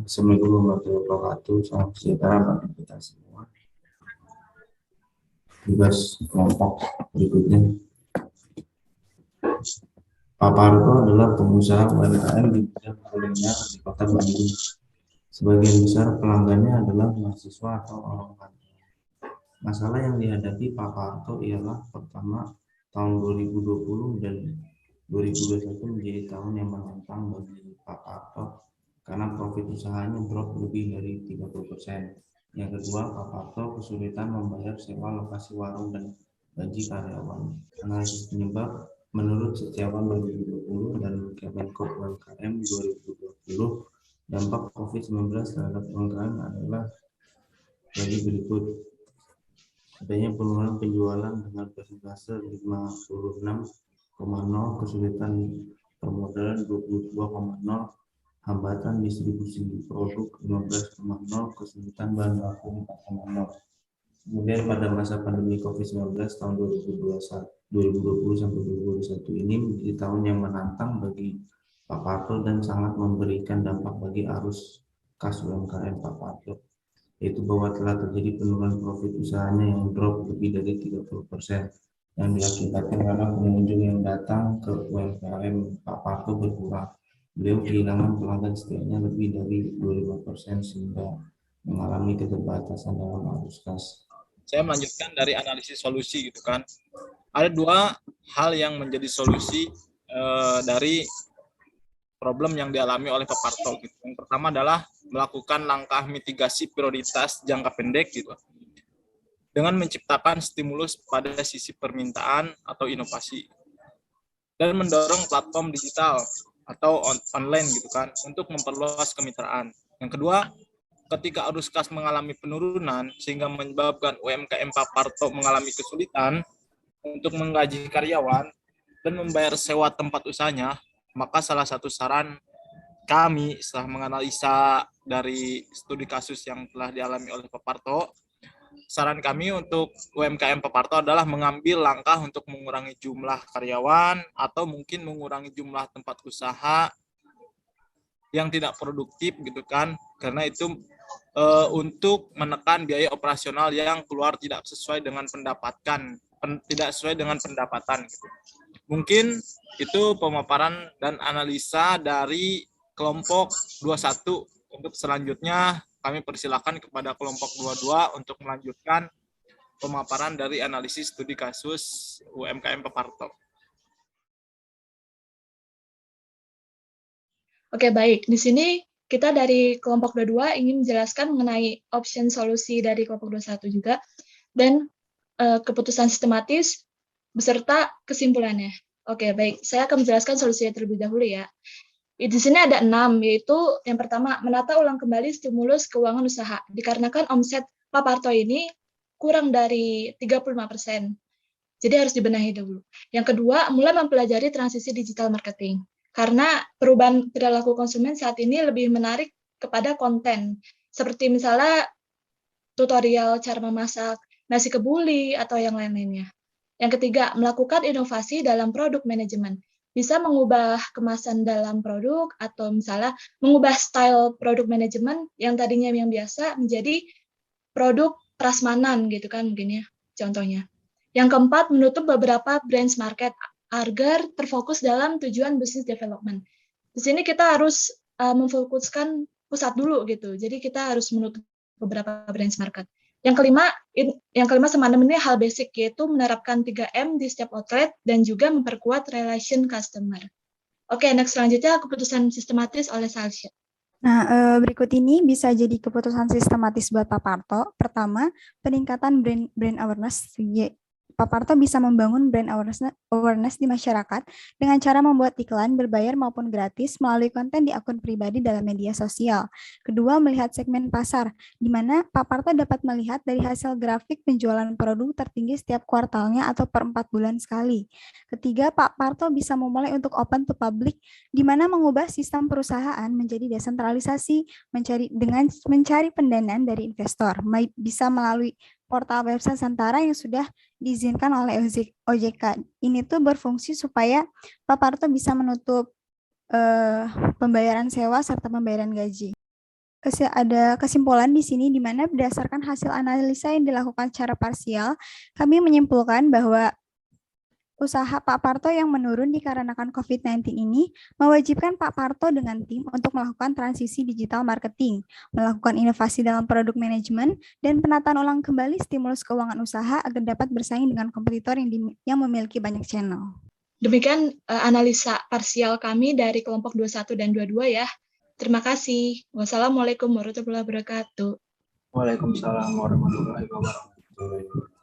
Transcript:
Assalamualaikum warahmatullahi wabarakatuh. Salam sejahtera bagi kita semua. Tugas kelompok berikutnya. Pak Parto adalah pengusaha UMKM di bidang kuliner di Kota Bandung. Sebagian besar pelanggannya adalah mahasiswa atau orang kantor. Masalah yang dihadapi Pak Parto ialah pertama, tahun 2020 dan 2021 menjadi tahun yang menantang bagi Pak Parto karena profit usahanya drop lebih dari 30%. Yang kedua, Pak Parto kesulitan membayar sewa lokasi warung dan gaji karyawan. Analisis penyebab menurut Setiawan 2020 dan Kemenko UMKM 2020, dampak COVID-19 terhadap UMKM adalah bagi berikut. Adanya penurunan penjualan dengan persentase 56,0, kesulitan permodalan 22,0, hambatan distribusi produk 15,0, kesulitan bahan baku 4,0. Kemudian pada masa pandemi COVID-19 tahun 2020 sampai 2021 ini menjadi tahun yang menantang bagi Pak Parto dan sangat memberikan dampak bagi arus kas UMKM Pak Parto, yaitu bahwa telah terjadi penurunan profit usahanya yang drop lebih dari 30% yang diakibatkan karena pengunjung yang datang ke UMKM Pak Parto berkurang. Beliau kehilangan pelanggan setianya lebih dari 25% sehingga mengalami keterbatasan dalam arus kas. Saya melanjutkan dari analisis solusi gitu kan. Ada dua hal yang menjadi solusi dari problem yang dialami oleh Pak Parto gitu. Yang pertama adalah melakukan langkah mitigasi prioritas jangka pendek gitu, dengan menciptakan stimulus pada sisi permintaan atau inovasi dan mendorong platform digital atau online gitu kan untuk memperluas kemitraan. Yang kedua, ketika arus kas mengalami penurunan sehingga menyebabkan UMKM Pak Parto mengalami kesulitan untuk menggaji karyawan dan membayar sewa tempat usahanya, maka salah satu saran kami setelah menganalisa dari studi kasus yang telah dialami oleh Pak Parto, saran kami untuk UMKM Pak Parto adalah mengambil langkah untuk mengurangi jumlah karyawan atau mungkin mengurangi jumlah tempat usaha yang tidak produktif gitu kan, karena itu untuk menekan biaya operasional yang keluar tidak sesuai dengan pendapatan gitu. Mungkin itu pemaparan dan analisa dari kelompok 21. Untuk selanjutnya kami persilakan kepada kelompok 22 untuk melanjutkan pemaparan dari analisis studi kasus UMKM Pak Parto. Oke, baik. Di sini kita dari kelompok 22 ingin menjelaskan mengenai option solusi dari kelompok 21 juga, dan keputusan sistematis beserta kesimpulannya. Oke, baik. Saya akan menjelaskan solusinya terlebih dahulu ya. Di sini ada 6, yaitu yang pertama, menata ulang kembali stimulus keuangan usaha. Dikarenakan omset Pak Parto ini kurang dari 35%. Jadi harus dibenahi dulu. Yang kedua, mulai mempelajari transisi digital marketing. Karena perubahan perilaku konsumen saat ini lebih menarik kepada konten. Seperti misalnya tutorial cara memasak nasi kebuli atau yang lain-lainnya. Yang ketiga, melakukan inovasi dalam produk manajemen. Bisa mengubah kemasan dalam produk atau misalnya mengubah style produk manajemen yang tadinya yang biasa menjadi produk prasmanan gitu kan mungkin ya contohnya. Yang keempat, menutup beberapa branch market agar terfokus dalam tujuan business development. Di sini kita harus memfokuskan pusat dulu gitu. Jadi kita harus menutup beberapa branch market. Yang kelima sebenarnya hal basic, yaitu menerapkan 3M di setiap outlet dan juga memperkuat relation customer. Oke, next selanjutnya keputusan sistematis oleh Salsya. Nah, berikut ini bisa jadi keputusan sistematis buat Pak Parto. Pertama, peningkatan brand awareness. Pak Parto bisa membangun brand awareness di masyarakat dengan cara membuat iklan berbayar maupun gratis melalui konten di akun pribadi dalam media sosial. Kedua, melihat segmen pasar, di mana Pak Parto dapat melihat dari hasil grafik penjualan produk tertinggi setiap kuartalnya atau per 4 bulan sekali. Ketiga, Pak Parto bisa memulai untuk open to public, di mana mengubah sistem perusahaan menjadi desentralisasi, mencari pendanaan dari investor, bisa melalui portal website Santara yang sudah diizinkan oleh OJK. Ini tuh berfungsi supaya Pak Parto bisa menutup pembayaran sewa serta pembayaran gaji. ada kesimpulan di sini di mana berdasarkan hasil analisa yang dilakukan secara parsial, kami menyimpulkan bahwa usaha Pak Parto yang menurun dikarenakan COVID-19 ini mewajibkan Pak Parto dengan tim untuk melakukan transisi digital marketing, melakukan inovasi dalam produk manajemen, dan penataan ulang kembali stimulus keuangan usaha agar dapat bersaing dengan kompetitor yang memiliki banyak channel. Demikian analisa parsial kami dari kelompok 21 dan 22 ya. Terima kasih. Wassalamualaikum warahmatullahi wabarakatuh. Waalaikumsalam warahmatullahi wabarakatuh.